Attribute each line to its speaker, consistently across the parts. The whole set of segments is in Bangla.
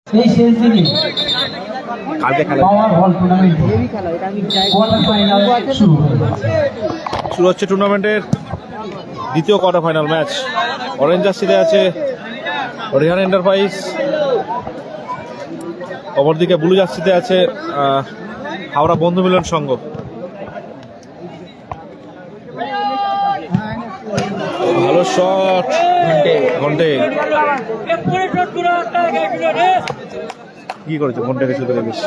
Speaker 1: এই শেষ দিনে
Speaker 2: কালকে খেলা
Speaker 1: পাওয়ার হল টুর্নামেন্ট কোয়ার্টার ফাইনাল
Speaker 2: শুরু হচ্ছে টুর্নামেন্টের দ্বিতীয় কোয়ার্টার ফাইনাল ম্যাচ। অরেঞ্জ জার্সিতে আছে রেহান এন্টারপ্রাইজ, অপরদিকে ব্লু জার্সিতে আছে হাওড়া বন্ধু মিলন সংঘ। ভালো শট ঘন্টে, কি করেছে ঘন্টাকে শুধু বেশ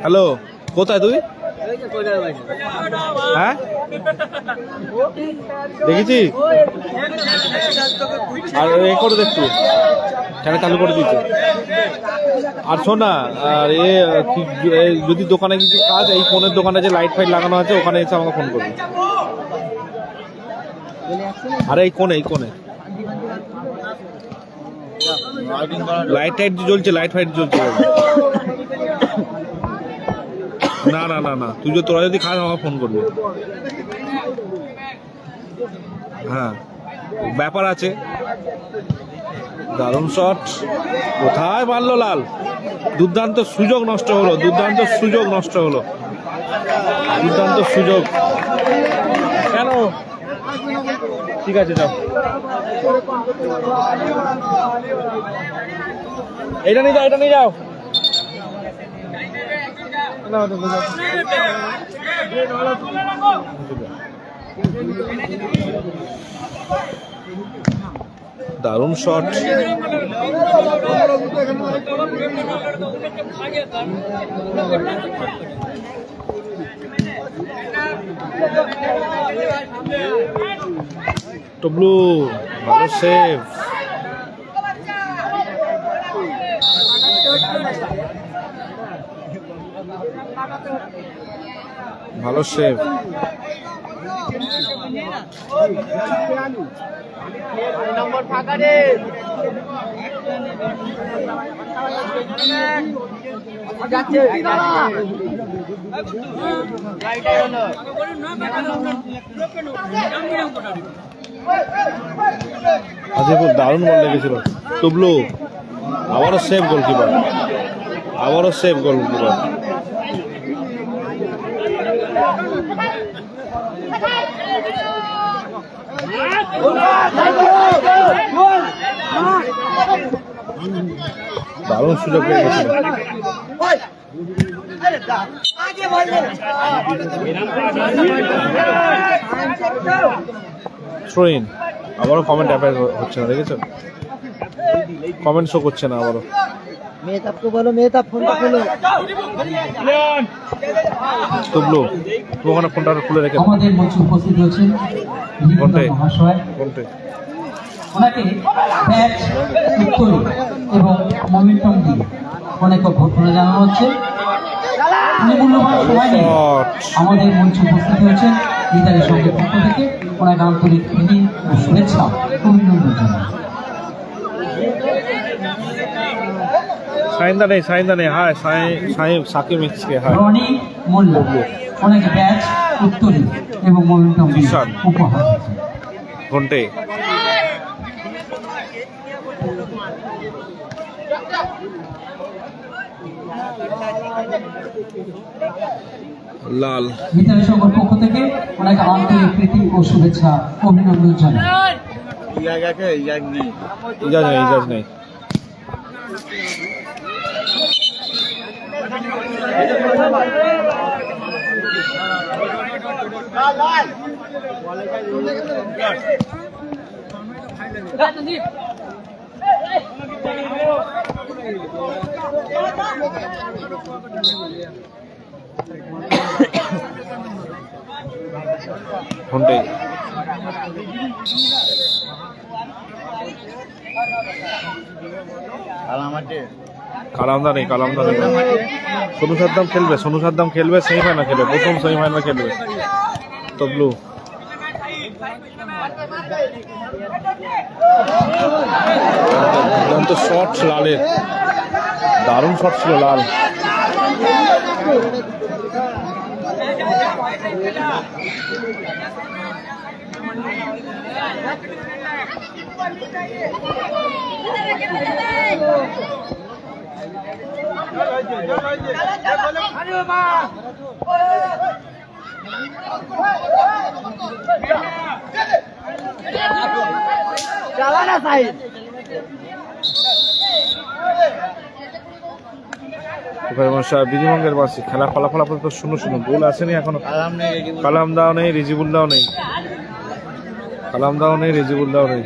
Speaker 2: হ্যালো, কোথায় তুই? হ্যাঁ দেখেছি, আর এ করে দেখছি খেলা চালু করে দিয়েছে। আর শোন না, আর যদি দোকানে কিছু কাজ, এই ফোনের দোকানে যে লাইট ফাইট লাগানো আছে ওখানে এসে আমাকে ফোন করবি। আরে এই কোণে লাইট টাইট জ্বলছে, লাইট ফাইট জ্বলছে। না না না না, তুই তোরা যদি খাস আমাকে ফোন করবি। হ্যাঁ ব্যাপার আছে। দারুণ শট, কোথায় মারলো লাল, দুর্দান্ত সুযোগ নষ্ট হলো, দুর্দান্ত সুযোগ কেন? ঠিক আছে যাও, এটা নিয়ে যাও। দারুণ শট, টবলু ভালো সেভ, ভালো সেভ।
Speaker 3: নম্বর ফাঁকা রে,
Speaker 2: আজিবুল দারুণ বল লেগেছিল। টবলু আবারও সেভ গোলকিপার, দারুণ সুযোগ পেয়ে গেছিল। থ্রোইন, আবারও কমেন্ট অ্যাপ্লাই হচ্ছে না, দেখেছো? কমেন্ট শো করছে না আবারও।
Speaker 3: মেহতাবকে বলো, মেহতাব ফোনটা খোলো।
Speaker 2: টবলু তুই ওখানে ফোনটা খুলে রেখে।
Speaker 1: আমাদের মঞ্চে উপস্থিত হয়েছেন মহাশয়, ওনাকে ব্যাচ উত্তরী এবং মোমেন্টাম দিয়ে অনেক অভ্যর্থনা জানানো হচ্ছে। মূল্যবান সময় নিয়ে আমাদের মঞ্চে উপস্থিত হয়েছেন মিতালি সংঘের পক্ষ থেকে ওনাকে আন্তরিক প্রীতি ও শুভেচ্ছা অভিনন্দন জানাই।
Speaker 2: সাইন্দা নেই, হায় সাকিব মিক্সকে, হায়
Speaker 1: রনি মোল্লা ওনাকে ব্যাচ উত্তরী এবং মোমেন্টাম উপহার
Speaker 2: ঘন্টে। লাল
Speaker 1: মিতালি সংঘের পক্ষ থেকে ওনাকে আন্তরিক প্রীতি ও শুভেচ্ছা অভিনন্দন জানাই।
Speaker 2: ইজাজ নেই। ঘন্টে কালামদা নেই, কালামদা নেই। সোনু সাদ্দাম খেলবে, সোনু সাদ্দাম খেলবে, সেমিফাইনাল খেলবে, প্রথম সেমিফাইনাল খেলবে তবলু। দুর্দান্ত শট লালের, দারুণ শট ছিল লাল। বিধিভঙ্গের পাশে খেলা ফলাফল আপাতত 0-0, গোল আসেনি এখনো। কালামদাও নেই, রিজিবুল্লাও নেই, কালামদাও নেই, রিজিবুল্লাও নেই।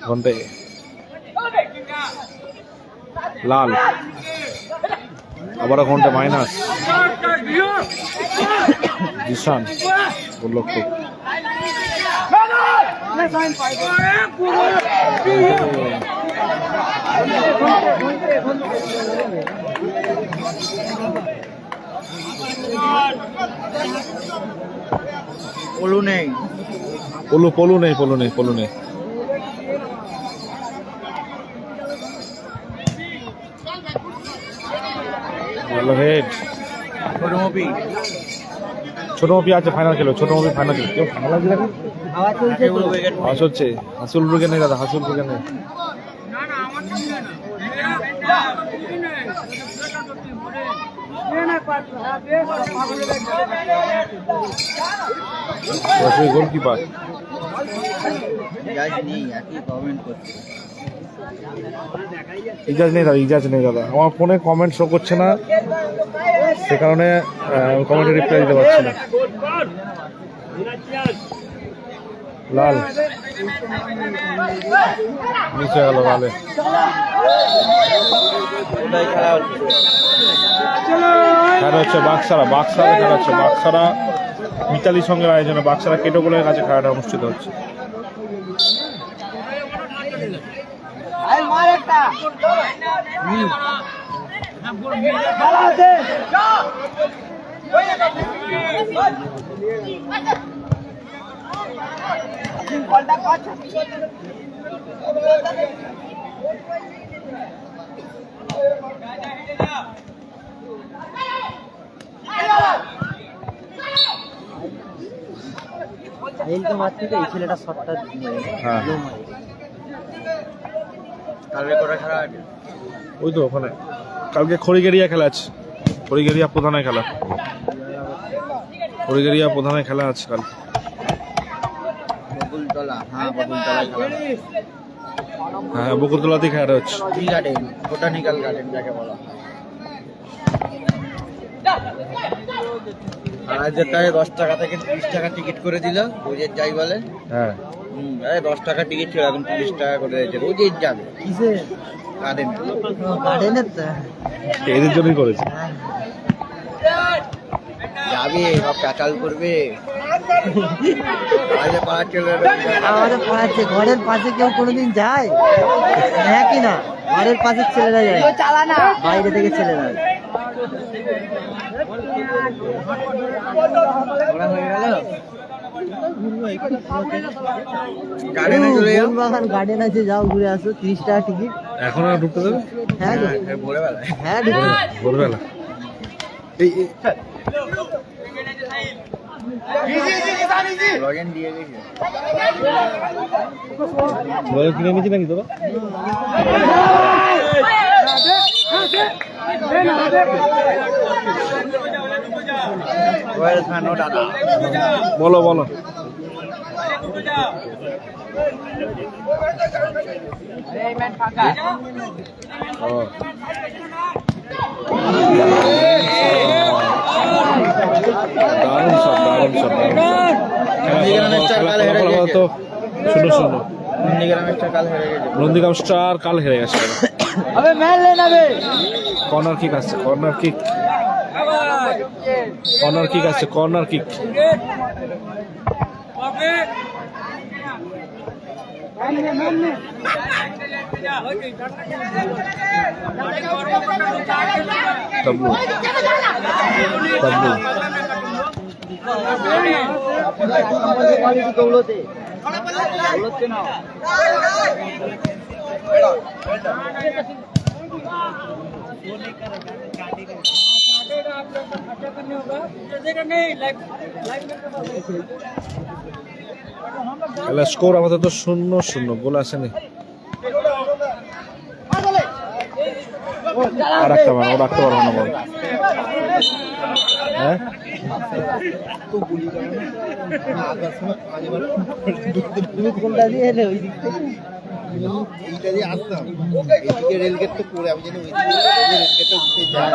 Speaker 2: ঘন্টে লাল, আবার ঘন্টে মাইনাস, জিসান গোলরক্ষক।
Speaker 3: পলু নেই,
Speaker 2: পলু নেই, পলু নেই, পলু নেই। হেড ছোট মপি আছে, ফাইনাল খেলো, ছোট মপি ফাইনাল খেলো। কেউ ফাইনাল খেলে আওয়াজ হচ্ছে, হাসুল ব্রিগেড নেই দাদা, হাসুল ব্রিগেড নেই। গোলকিপার ইজাজ নেই দাদা, ইজাজ নেই দাদা। আমার ফোনে কমেন্ট শো করছে না, সে কারণে কমেন্টে রিপ্লাই দিতে পারছি না। লাল নিচে গেল, লালে খেলা হচ্ছে বাক্সারা, বাক্সারা খেলা হচ্ছে, বাক্সারা মিতালির সঙ্গে আয়োজনে বাক্সারা কেটোগুলোর কাছে খেলাটা অনুষ্ঠিত হচ্ছে।
Speaker 3: এই ছেলেটা শটটা
Speaker 2: ওই তো ওখানে কালকে খড়িগেরিয়া খেলা আছে, খড়িগেরিয়া প্রধানের খেলা, খড়িগেরিয়া প্রধানের খেলা আছে কাল। হ্যাঁ বকুলতলাতেই খেলাটা হচ্ছে।
Speaker 3: বোটানিক্যাল গার্ডেন যাকে বলা হয়। রাজ্যের টাকা 10 টাকা থেকে 30 টাকা টিকিট করে দিল, রোজের যাই বলে।
Speaker 2: হ্যাঁ
Speaker 3: 10 টাকা টিকিট ছিল, এখন 30 টাকা করে দিয়েছে, রোজের যাবে। কিসে? গার্ডেন, গার্ডেনের
Speaker 2: এদের জন্যই করেছে।
Speaker 3: যাবে সব প্যাচাল করবে। আমাদের পাড়াচ্ছে, ঘরের পাশে কেউ কোনোদিন যায়? হ্যাঁ কি না, ঘরের পাশের ছেলেরা যায়, বাইরে থেকে ছেলেরা। গার্ডেন আছে, যাও ঘুরে আসো, 30 টাকা টিকিট।
Speaker 2: এখন আর ঢুকতে দেবে?
Speaker 3: হ্যাঁ ভোরবেলা, হ্যাঁ
Speaker 2: ভোরবেলা। কিনে নিয়েছি নাকি তোরা? বলো বলো। ও দারুণ শট, দারুণ শট, দারুণ শট। খেলা ফলাফল তো 0-0। নন্দীগ্রাম স্টার কাল হেরে গেছে। কর্নার কিক আসছে, কর্নার কিক, কর্নার কিক আসছে, কর্নার কিক। ডাব্লু ডাব্লু খেলার স্কোর আপাতত 0-0, গোল আসেনি। আর রাখতে পারবো না বল। হ্যাঁ
Speaker 3: কোনটা দিয়ে এলে ওই দিক থেকে
Speaker 4: এইটা দিয়ে আসতাম, এইদিকে রেলগেট তো পড়ে আমি জানি রেলগেটটা উঠতে যায়।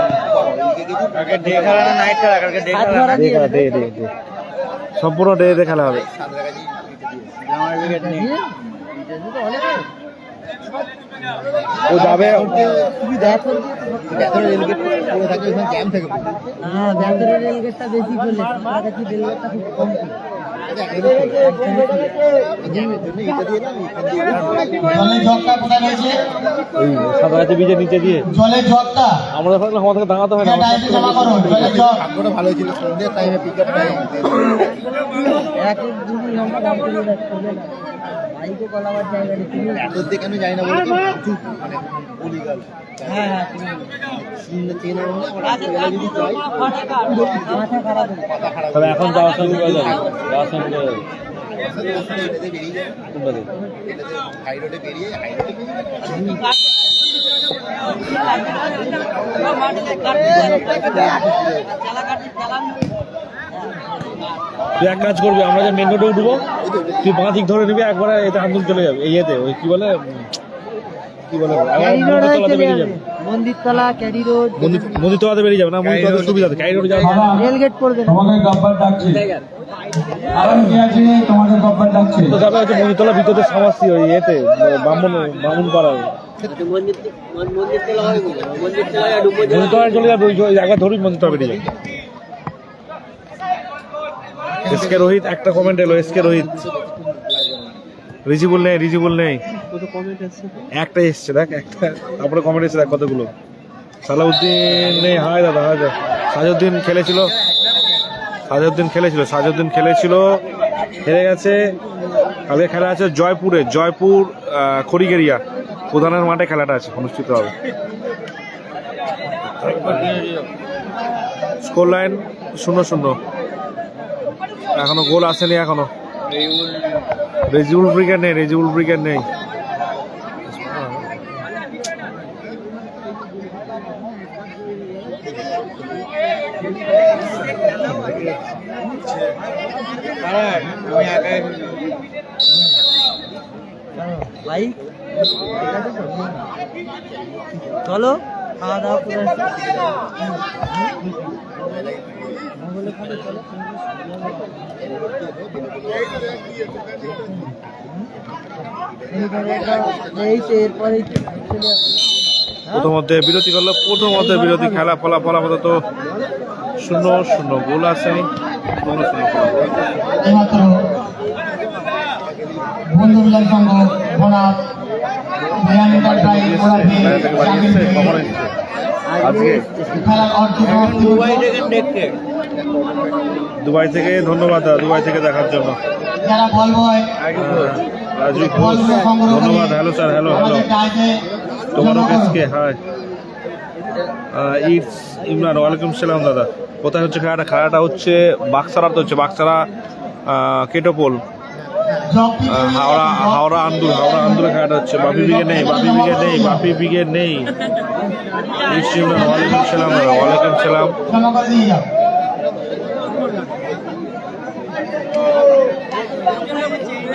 Speaker 2: সম্পূর্ণ ডে ডে খেলা হবে। ও যাবে
Speaker 4: জ্যাম থাকে।
Speaker 3: হ্যাঁ ব্যাঙ্গালোর রেলগেটটা বেশি করলে কাছাকাছি রেলগেটটা খুব কম।
Speaker 1: জলের জগটা কোথায় রয়েছে?
Speaker 2: ওই সাদাগাছি বীজের নিচে দিয়ে
Speaker 1: জলের জগটা
Speaker 2: আমরা আমাদেরকে দাঁড়াতে হয় না।
Speaker 1: ডাইরেক্ট জমা করো। জলের জগ
Speaker 4: ভাগ্যটা ভালো ছিল, সন্ধ্যের টাইমে পিক আপ টাইম
Speaker 3: বাইকে গলাবার জায়গা নেই। তুমি
Speaker 4: এত দিকে আমি যাই না বলে তো প্রচুর মানে বলি গেল।
Speaker 3: হ্যাঁ হ্যাঁ
Speaker 4: যদি যাই
Speaker 3: মাথা খারাপ হয়ে
Speaker 4: মাথা খারাপ
Speaker 2: তবে এখন যাওয়ার সঙ্গে হয়ে যাবে, যাওয়ার সঙ্গে হয়ে যাবে।
Speaker 4: এটাতে বেরিয়ে যায়,
Speaker 2: কোনটা দিয়ে?
Speaker 4: এটাতে হাই রোডে বেরিয়ে
Speaker 2: তুই এক কাজ করবি, আমরা যে মেন রোডে উঠবো, তুই বাঁ দিক ধরে নিবি, একবারে এতে আন্দোলন চলে যাবে। এই এতে ওই কি বলে মন্দিরতলাতে বেরিয়ে যাবে।
Speaker 3: মন্দিরতলা, ক্যারি রোড,
Speaker 2: মন্দিরতলাতে বেরিয়ে যাবে না, মন্দিরতলাতে সুবিধা আছে, ক্যারি রোডে যাবে।
Speaker 3: রেলগেট পড়বে না।
Speaker 1: তোমাকে গব্বর ডাকছে। আবার কে আছে? তোমাকে গব্বর ডাকছে।
Speaker 2: তো যাবে হচ্ছে মন্দিরতলা ভিতরে সামাসি ওই এতে বামুন পাড়ায়। মন্দিরতলায় চলে যাবে, ওই একবার ধরবি মন্দিরতলা বেরিয়ে যাবে। এসকে রোহিত একটা কমেন্ট এলো, এসকে রোহিত রিজিবল নেই একটা এসছে, দেখ একটা, তারপরে কমেন্ট এসছে দেখ কতগুলো। সালাউদ্দিন নেই, হায় দাদা হায় দাদা। সাজউদ্দিন খেলেছিল, হেরে গেছে। কালকে খেলা আছে জয়পুর খড়িগেরিয়া প্রধানের মাঠে খেলাটা আছে, অনুষ্ঠিত হবে। স্কোর লাইন 0-0, এখনো গোল আসেনি। এখনো রেজিউল ব্রিগেড নেই।
Speaker 3: ভাই চলো খাওয়া দাওয়া করে এরপরে
Speaker 2: প্রথমতে বিরতি করলো, খেলা ফলাফল আপাতত 0-0, গোল আসেনি।
Speaker 1: এইমাত্র বন্ধু মিলন সংঘ ভোনাথ
Speaker 2: আজকে দুবাই থেকে ধন্যবাদ, দুবাই থেকে দেখার জন্য।
Speaker 1: যারা বলবো
Speaker 2: রাজু ঘোষ ধন্যবাদ। হ্যালো স্যার, হ্যালো তোমারও কেসকে হাই। ইটস ইমরান, ওয়ালাইকুম সালাম দাদা। কোথায় হচ্ছে খেলাটা হচ্ছে বাক্সারাতে হচ্ছে, বাক্সারা কেটোপোল, হাওড়া আন্দুলে খেলাটা হচ্ছে। বাপি বিগে নেই। ইটস ইমরান, ওয়ালাইকুম সালাম দাদা, ওয়ালাইকুম সালাম।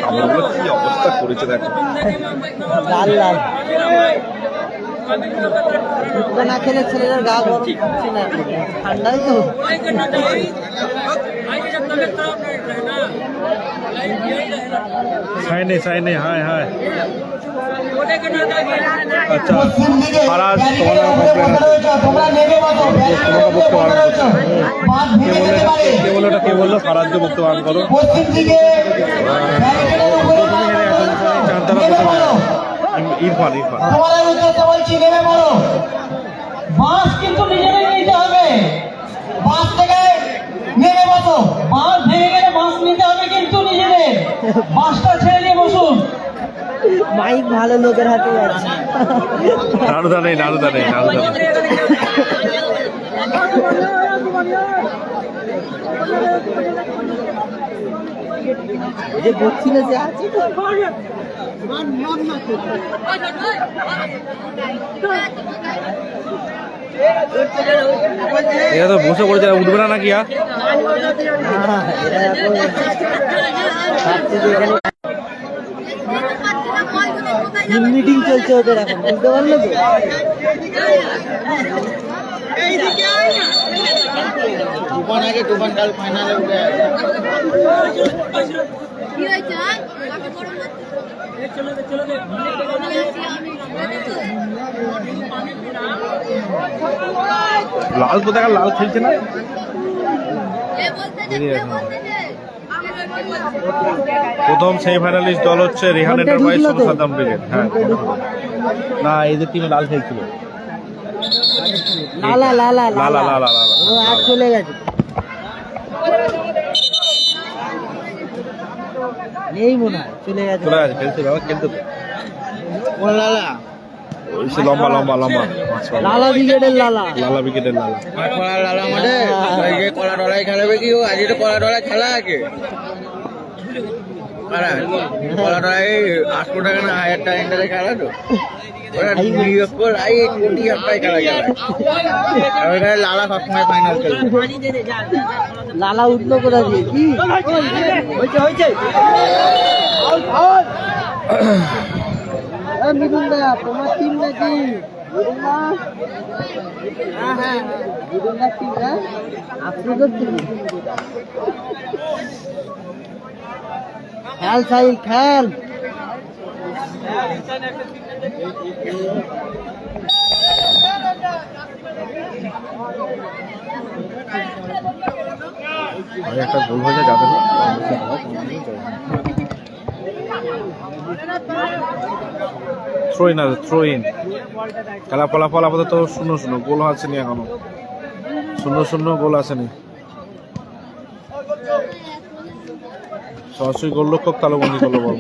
Speaker 2: আমারগুলো কি অবস্থা করেছে দেখো,
Speaker 3: লাল না খেলে ছেলেদের গা গরম হচ্ছে না, ঠান্ডাই তো।
Speaker 2: সাই নেই হায় হায় আচ্ছা ফারাজ তোমার কে বললো ওটা কে বললো ফারাজকে বক্তব্য পালন করো ইরফান
Speaker 1: বাস কিন্তু নিজেদের নিতে হবে, বাস থেকে নেমে বসো, বাস ভেঙে গেলে বাস নিতে হবে কিন্তু নিজেদের, বাসটা ছেড়ে দিয়ে বসুন।
Speaker 3: মাইক ভালো লোকের হাতে যাচ্ছে।
Speaker 2: নাড়ুদা নেই
Speaker 3: যে বলছিল যে আছে তো
Speaker 2: এরা তো বসে পড়েছে, উঠবে না নাকি আর
Speaker 3: মিটিং চলছে ওদের এখন, বুঝতে পারলো তো?
Speaker 4: তুফান আগে তুফান কাল ফাইনালে উঠে
Speaker 2: লাল কোথাকার লাল খেলছে না প্রথম সেমিফাইনালিস্ট দল হচ্ছে রেহান এন্টারপ্রাইজ সাদ্দাম ব্রিগেড। হ্যাঁ না এদের টিমে লাল খেলছিল
Speaker 3: লালা লালা
Speaker 2: লালা লালা লালা
Speaker 3: ও আর চলে গেছে, নেই মনে হয়, চলে গেছে।
Speaker 2: খেলছিল খেলতে তো
Speaker 4: কোন লালা
Speaker 2: ওই সে লম্বা
Speaker 3: লালা ব্রিগেডের লালা
Speaker 2: উইকেটের লালা
Speaker 4: কলা লালা মানে কলা ডলাই খেলাবে কি ও আজ তো কলা ডলাই খেলা আছে কলা ডলাই 800 টাকা না 1000 টাকা ইন্টারে খেলা তো ওরা নিয়োগ করে আই কোটি টাকায় খেলা ওরা লালা সবসময় ফাইনাল খেলে
Speaker 3: লালা উঠলো কোথা দিয়ে কি হয়েছে মিঠুন দা তোমার টিম নাকি হ্যাঁ মিঠুন দার টিম না আপনাদের টিম খেল সাইল খেল
Speaker 2: একটা গোল হয়ে যায় যাবে থ্রো ইন খেলা ফলাফল আপাতত 0-0 গোল আসেনি এখনো 0-0 গোল আসেনি সরাসরি গোলরক্ষক তালুবন্দি করলো বল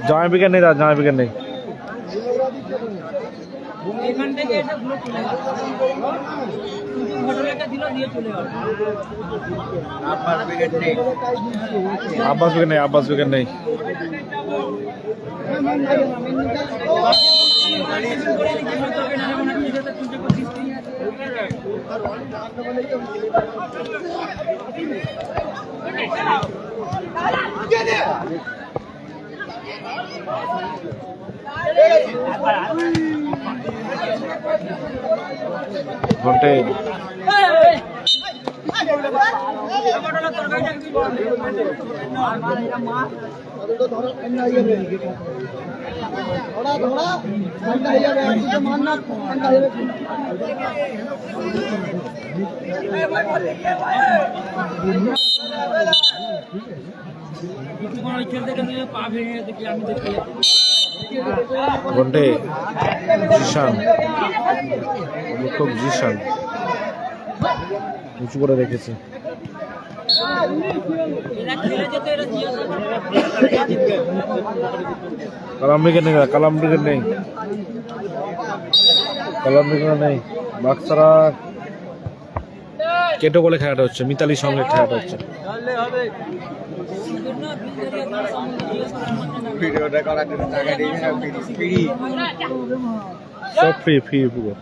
Speaker 2: জামাই বিকেট নেই জামাই বিকেট নেই আব্বাস উইকেট নেই ঘন্টে ঘন্টে জিশান জিশান উঁচু করে রেখেছে কালাম ব্রিগেড নেই বাক্সারা কেটো বলে খেলাটা হচ্ছে মিতালির সঙ্গে খেলাটা হচ্ছে
Speaker 4: ভিডিওটা করার জন্য টাকা দিয়েছে না, ফ্রি
Speaker 2: সব ফ্রি ফ্রি পুরো।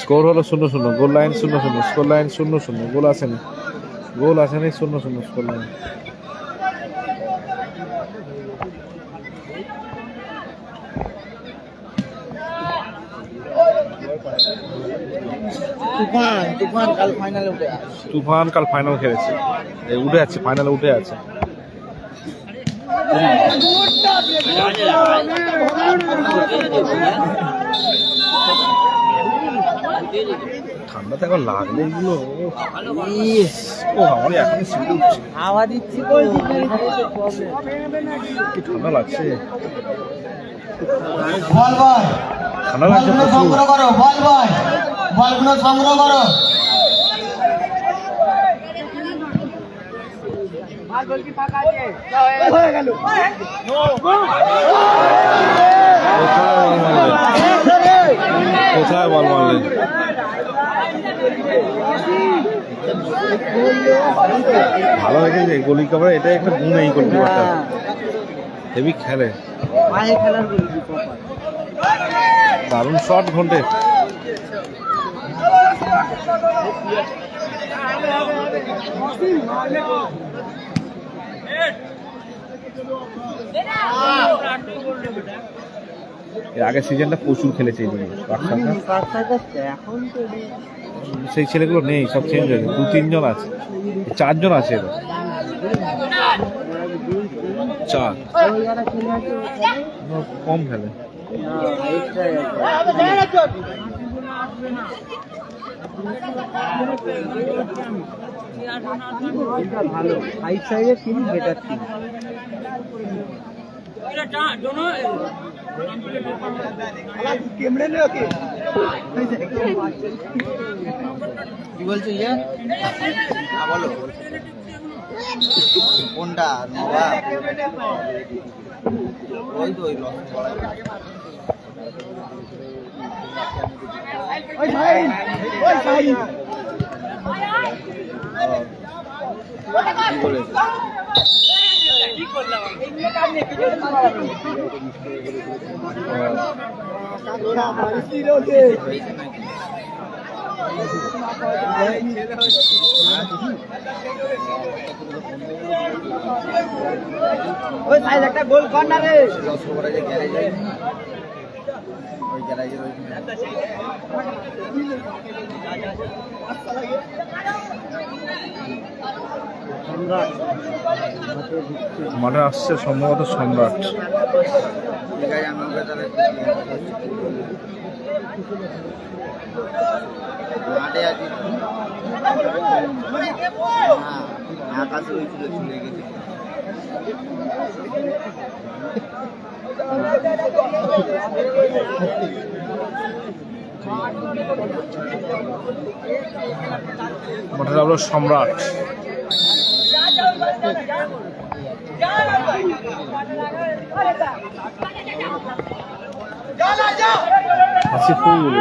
Speaker 2: স্কোর হলো 0-0, গোল লাইন 0-0, স্কোর লাইন 0-0, গোল আসেনি, গোল আসেনি, 0-0 স্কোর লাইন।
Speaker 4: তুফান কাল ফাইনালে উঠে
Speaker 2: তুফান কাল ফাইনাল খেলেছে, উঠে আছে, ফাইনালে উঠে আছে। ঠান্ডা তো এখন লাগলে এগুলো ও আমার এখন শীত উঠছে,
Speaker 3: হাওয়া দিচ্ছি তো
Speaker 2: কি ঠান্ডা লাগছে,
Speaker 1: বল বল
Speaker 2: ঠান্ডা লাগছে
Speaker 1: বলগুলো
Speaker 2: প্রচুর।
Speaker 1: সংগ্রহ করো, বল বল বলগুলো সংগ্রহ করো।
Speaker 2: কোথায় বল মারলেন? ভালো লেগেছে গোলি কভার, এটা একটা গুণ এই গোলকিপারটা, হেভি খেলে,
Speaker 3: মাঝে খেলার বলি
Speaker 2: দারুণ শট ঘন্টে। এর আগের সিজনটা প্রচুর খেলেছে এইদিকে বাক্সাটা।
Speaker 3: এখন তো
Speaker 2: সেই ছেলেগুলো নেই, সব চেঞ্জ হয়েছে, 2-3 জন আছে, 4 জন আছে এবার, 4 কম খেলে।
Speaker 3: ভালো সাইড সাইডের টিম বেটার টিম। কি বলছো ইয়ে?
Speaker 4: বলো কোনটা নবা? ওই তো ওই
Speaker 3: ওই সাইড একটা গোল কর্নারে
Speaker 4: ওই গ্যারেজের
Speaker 2: মাঠে আসছে সম্ভবত সম্রাট।
Speaker 4: ঠিক আছে, আমি ওকে তাহলে মাঠে আছি। আকাশে ওই চলে চলে গেছে।
Speaker 2: মাঠে হলো সম্রাট। হাসিফুল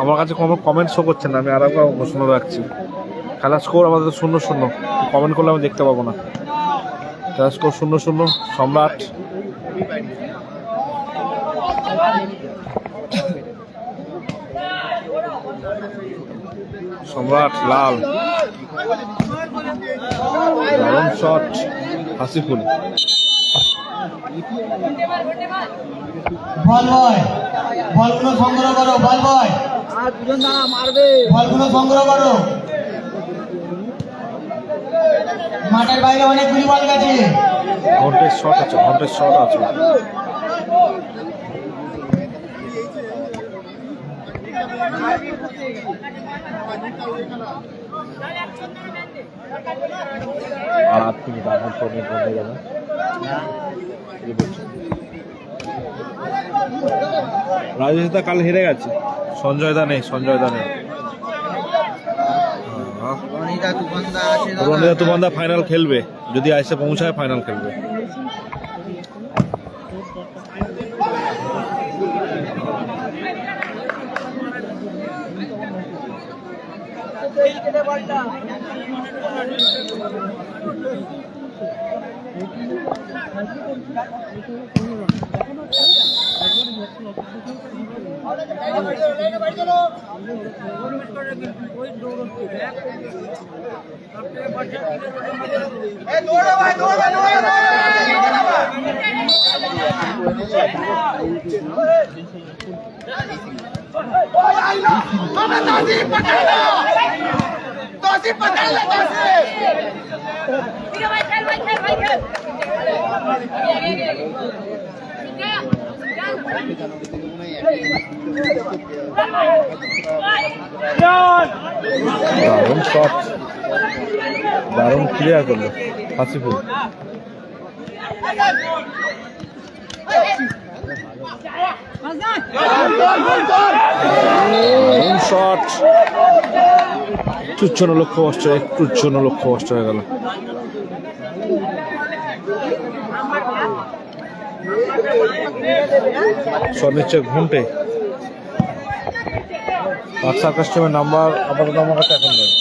Speaker 2: আমার কাছে কোনো কমেন্ট শো করছে না, আমি আর একবার ঘোষণা রাখছি, খেলার স্কোর আমাদের 0-0, কমেন্ট করলে আমি দেখতে পাবো না। খেলার স্কোর 0-0, সম্রাট। সম্রাট লাল, দারুণ শট হাসিফুল।
Speaker 1: বল বয় বলগুলো সংগ্রহ করো, বল বয়
Speaker 3: আর দুজন দাঁড়া মারবে।
Speaker 1: বলগুলো সংগ্রহ করো। মাঠের বাইরে অনেকগুলি বল গেছে।
Speaker 2: ঘন্টের শট আছে, ঘন্টের শট আছে। আর 8 মিনিট এখন 4 মিনিট বন্ধ হয়ে যাবে। রাজেশ দা কাল হেরে গেছে, সঞ্জয় দা নেই, সঞ্জয় দা নেই। রনিদা তুফানদা ফাইনাল খেলবে, যদি এসে পৌঁছায় ফাইনাল খেলবে। দারুণ শট, দারুণ ক্লিয়ার করলো হাসিফুল। দারুণ শট, একটুর জন্য লক্ষ্য ভ্রষ্ট, একটুর জন্য লক্ষ্য ভ্রষ্ট হয়ে গেল। শট নিচ্ছে ঘুমটে। বাক্সার কাস্টমার নাম্বার আপাতত আমার কাছে এখন নেই।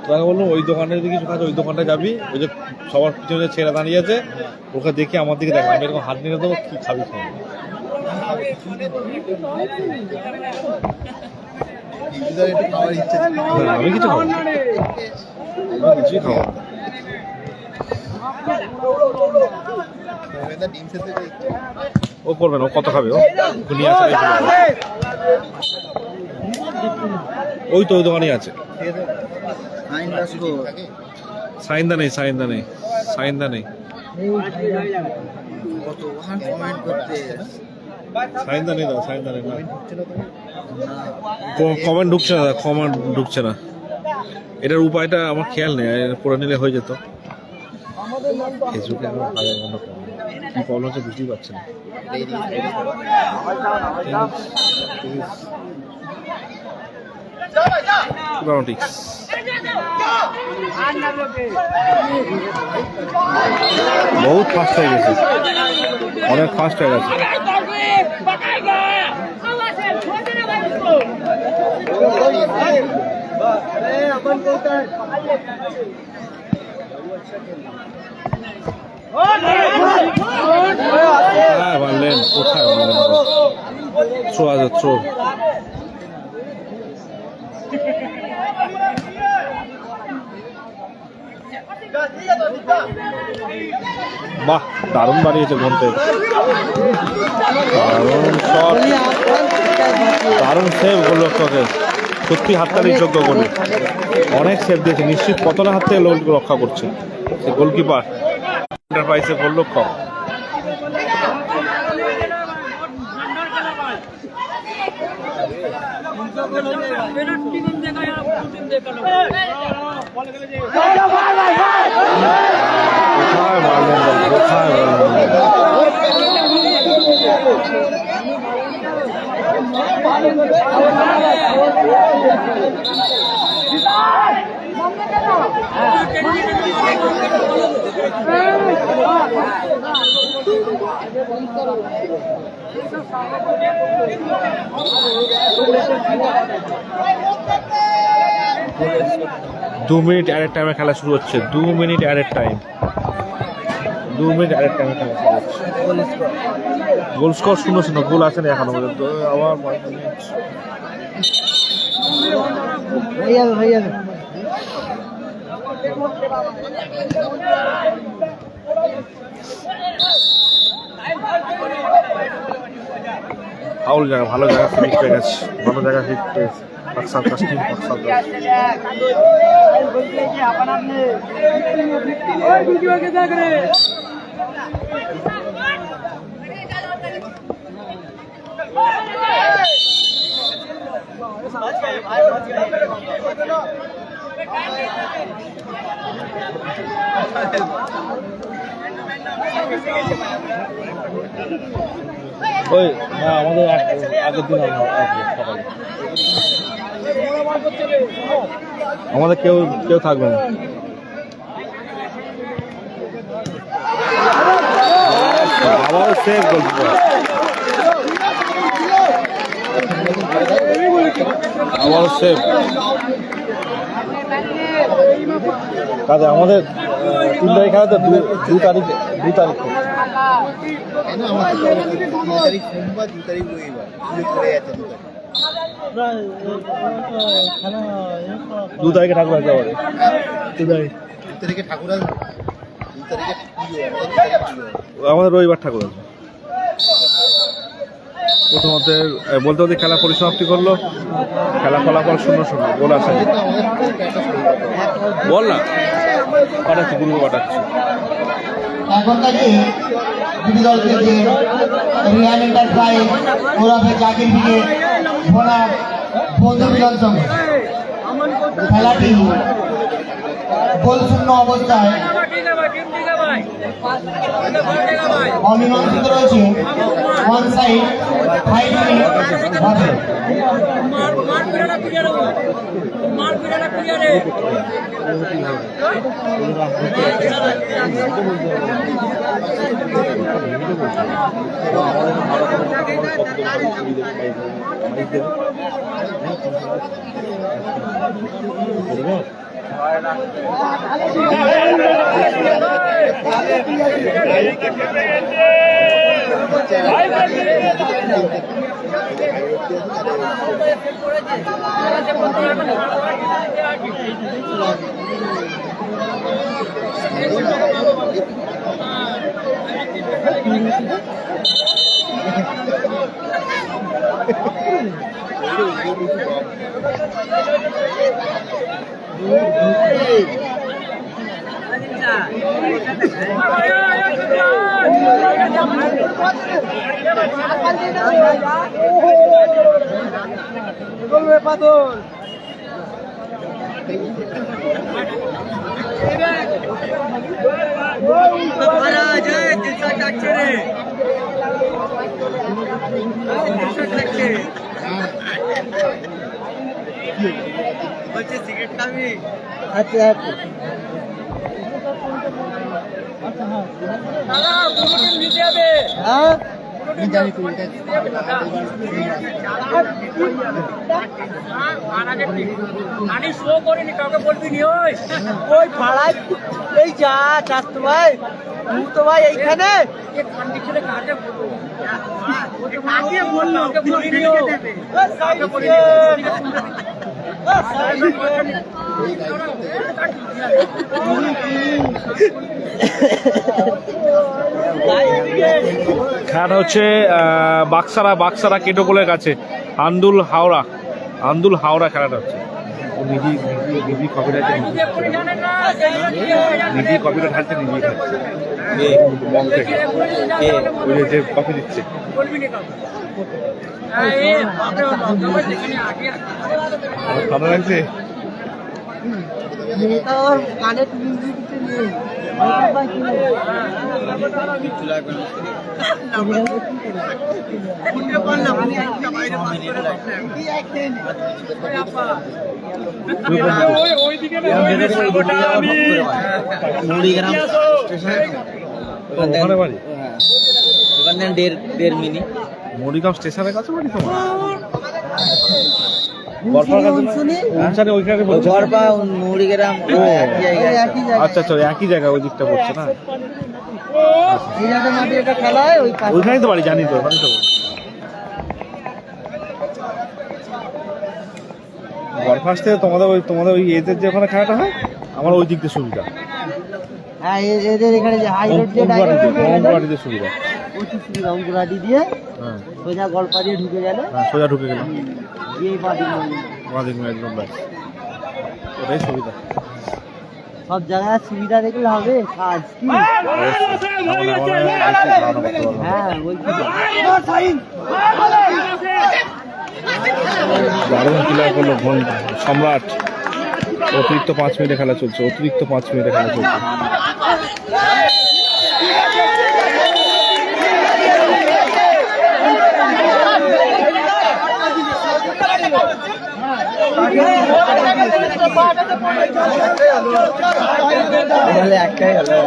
Speaker 2: তোকে বললাম ওই দোকানে যদি কিছু খাস ওই দোকানটা যাবি, ওই যে সবার পিছনে ছেলে দাঁড়িয়ে আছে, ওকে দেখে আমার দিকে দেখ, আমি এরকম হাত নিয়ে দেবো, কি খাবি খাবি। আমি কিছু খাবো, আমি কিছুই খাবো। ও করবে না, ও কত খাবে, ও নিয়ে আসে। ওই তো ওই দোকানেই আছে। সাইন্দা নেই, সাইন্দা নেই, সাইন্দা নেই, সাইন্দা নেই, দাও সাইন্দা নেই। কমেন্ট ঢুকছে না, কমেন্ট ঢুকছে না। এটার উপায়টা আমার খেয়াল নেই, পড়ে নিলে হয়ে যেত। ফেসবুকে কি প্রবলেম হচ্ছে বুঝতেই পারছি না। বহুত ফাস্ট হয়ে গেছে, অনেক ফাস্ট হয়ে গেছে। কোথায় মারলেন, কোথায় মারলেন? থ্রো আছে, থ্রো। বাহ, দারুণ বাড়িয়েছে ঘন্টে, দারুণ শট, দারুণ সেভ গোলরক্ষকে, সত্যি হাততালির যোগ্য গোল। অনেক সেভ দিয়েছে, নিশ্চিত পতনের হাত থেকে গোল রক্ষা করছে সে গোলকিপার, পাইছে গোলরক্ষক। কোথায় মারলেন, কোথায় মারলেন? দু মিনিট অ্যাডেড টাইমে খেলা শুরু হচ্ছে, 2 minute added time, 2 minute added টাইমে খেলা শুরু হচ্ছে। গোল স্কোর 0-0, গোল আসেনি এখনো পর্যন্ত। আবার
Speaker 3: হয়ে যাবে, হয়ে যাবে।
Speaker 2: ফাউল জায়গা, ভালো জায়গা ফিনিশ পেয়ে গেছে, ভালো জায়গা হিট পেয়েছে পাকসাল কাস্টিং পাকসাল। ওই না আমাদের আগের দিন সকালে আমাদের কেউ কেউ থাকবে না। আবার সেভ গোলকিপার, আবার সেভ। কাজে আমাদের 3 তারিখ খেলা তো 2 তারিখ
Speaker 4: সোমবার 2 তারিখ রবিবার পড়ে যাচ্ছে
Speaker 2: 2 তারিখে ঠাকুর আসতে পারে। 2
Speaker 4: তারিখে ঠাকুর আসবে, 2 তারিখে
Speaker 2: আমাদের রবিবার ঠাকুর আছে। প্রথমত বলতে বলতে খেলা পরিসমাপ্তি করলো, খেলা ফলাফল 0-0, গোল আসে। বল না পাঠাচ্ছি, গুরু পাঠাচ্ছি।
Speaker 1: এখন থেকে দুটি দলকে যে রিয়াল এন্টারপ্রাইজ ওরফে জাকির ব্রিগেড ভোলার বন্ধু মিলন সংঘ খেলাটি গোলশূন্য অবস্থায় অমীমাংসিত রয়েছে। ওয়ান সাইড 5 মিনিট হবে।
Speaker 3: আচ্ছা হ্যাঁ ওই ভাড়ায় এই যা চাস তো ভাই, তুই তো ভাই এইখানে
Speaker 2: খেলাটা হচ্ছে বাক্সারা কেটোপোলের কাছে আন্দুল হাওড়া খেলাটা হচ্ছে। নিজেই কপিটা ঢালছে, নিজেই খাচ্ছে বল থেকে, ওই যে কপি দিচ্ছে। ভালো লাগছে।
Speaker 3: কানে নেই
Speaker 2: মরিগাঁও স্টেশনের কাছে বাড়ি তোমার? আচ্ছা আচ্ছা, একই জায়গা, ওই দিকটা পড়ছে না? ওইখানেই তো বাড়ি, জানি তো, ওখানেই তো। বরফাস থেকে তোমাদের ওই এদের যে ওখানে খেলাটা হয়, আমার ওই দিক দিয়ে সুবিধা।
Speaker 3: হ্যাঁ এদের এখানে যে হাই রোড যে
Speaker 2: সুবিধা।
Speaker 3: প্রচুর সুবিধা অঙ্কুরাটি দিয়ে
Speaker 2: হ্যাঁ
Speaker 3: সোজা গল্পা দিয়ে ঢুকে গেলে
Speaker 2: হ্যাঁ সোজা ঢুকে গেলাম
Speaker 3: গিয়ে বাদিক
Speaker 2: বাদিক একদম ব্যাস ওটাই সুবিধা।
Speaker 3: সব জায়গায় সুবিধা দেখলে হবে কাজ কি? হ্যাঁ বলছি তো।
Speaker 2: দারুণ ক্লিয়ার করলো সম্রাট। অতিরিক্ত 5 মিনিটে খেলা চলছে, অতিরিক্ত 5 মিনিটে খেলা চলছে।
Speaker 3: একটাই হলো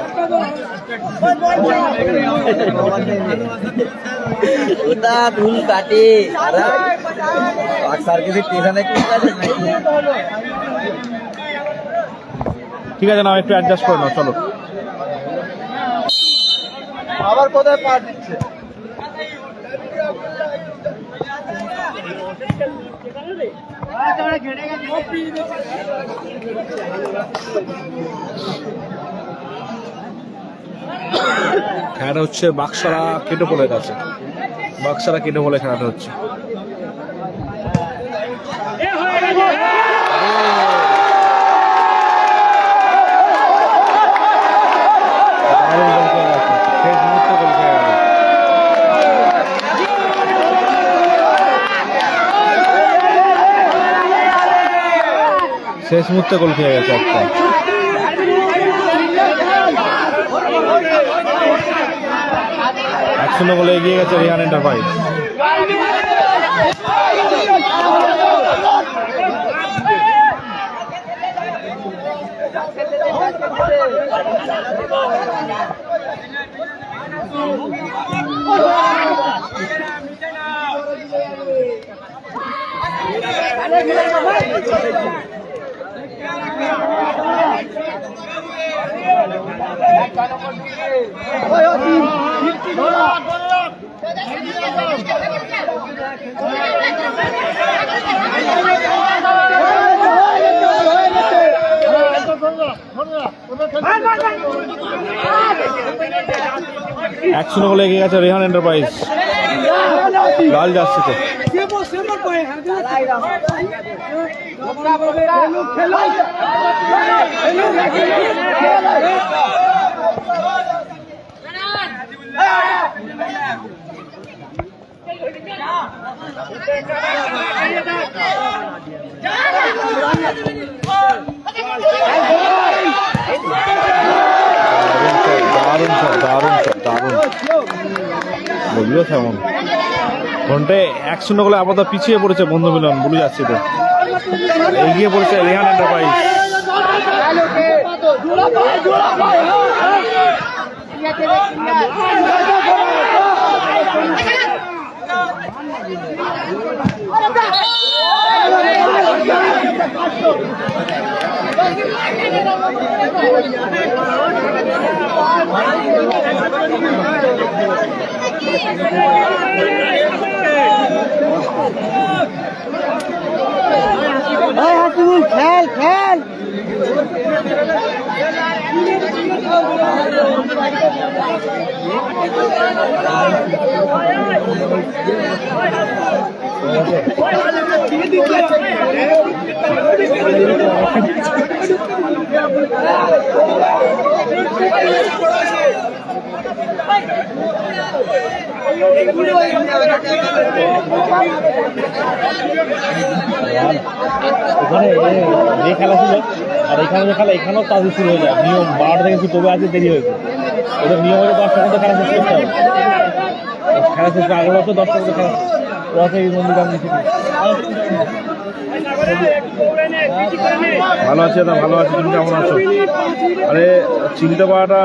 Speaker 3: ওটা ধুল কাটে সার্কিটের স্টেশনে
Speaker 2: ঠিক আছে না একটু অ্যাডজাস্ট করে নাও চলো।
Speaker 3: আবার কোথায় পা দিচ্ছে?
Speaker 2: খেলাটা হচ্ছে বাক্সারা কেটোপোলের কাছে, বাক্সারা কেটোপোলে খেলাটা হচ্ছে। শেষ মুহূর্তে গোল খেয়ে গেছে একটা। এক শূন্য গোলে এগিয়ে গেছে রিহান এন্টারপ্রাইজ। এক শূন্য গোলে এগিয়ে গেছে রিহান এন্টারপ্রাইজ লাল জার্সিতে। দারুণ দারুণ দারুণ বললো কেমন ঘন্টায় 1-0 গোলে আপাতত পিছিয়ে পড়েছে বন্ধু মিলন ব্লু জার্সিতে, এগিয়ে পড়েছে রিহান এন্টারপ্রাইজ।
Speaker 3: খেল খেল
Speaker 2: ওখানে যে খেলা ছিল আর এখানে যে খেলা এখানেও কাজ শুরু হয়ে যায়, নিয়ম 12টা থেকে তবে আজকে দেরি হয়েছে। ওদের নিয়ম হলে 10টার মধ্যে খেলা শেষ করতে হবে, খেলা শেষ আগে বছর 10টার মধ্যে খেলা রথে মন্দির গান দিচ্ছি। ভালো আছে দাদা, ভালো আছে, তুমি কেমন আছো? আরে চিনতে পারাটা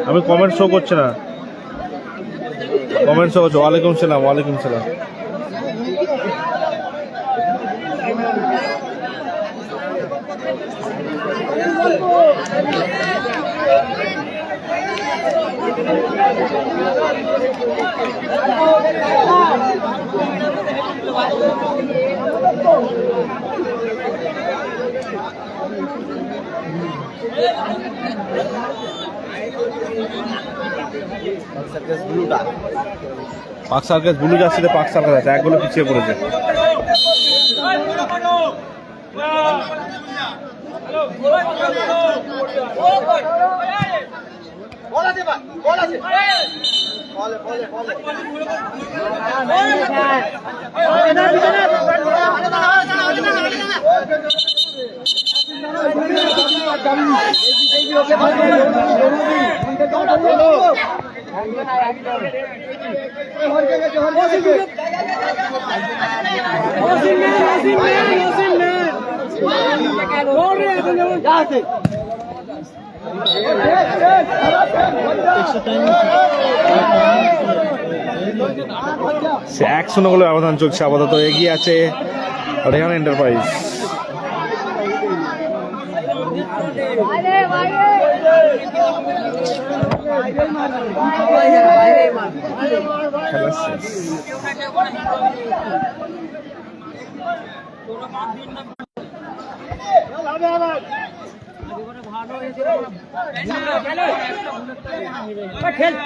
Speaker 2: আমি কমেন্ট শো করছে না, কমেন্ট শো করছো। ওয়ালাইকুম সালাম, ওয়ালাইকুম সালাম। পাক সার্কাস ব্লু জার্সিতে পাক সার্কাস আছে, এক গোলে পিছিয়ে পড়েছে। সে 1-0 গোলের ব্যবধান চলছে, আপাতত এগিয়ে আছে রেহান এন্টারপ্রাইজ। খেলা শেষ।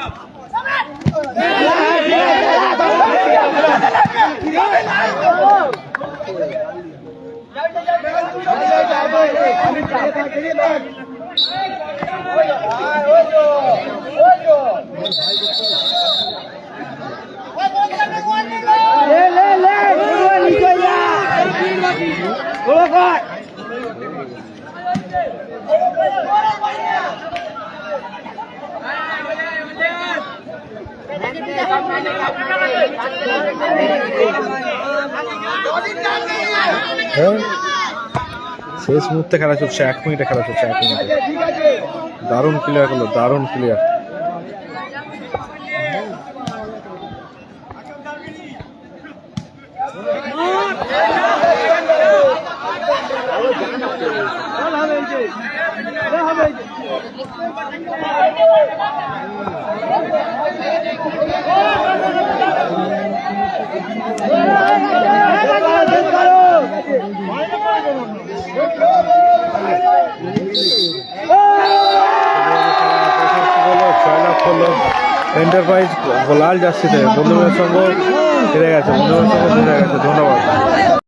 Speaker 2: শেষ মুহূর্তে খেলা চলছে, 1 মিনিটে খেলা চলছে, 1 মিনিটে। দারুণ ক্লিয়ার করলো, দারুণ ক্লিয়ার। এন্টারপ্রাইজ লাল জার্সিতে বন্ধুদের সঙ্গে ফিরে গেছে, ধন্যবাদ।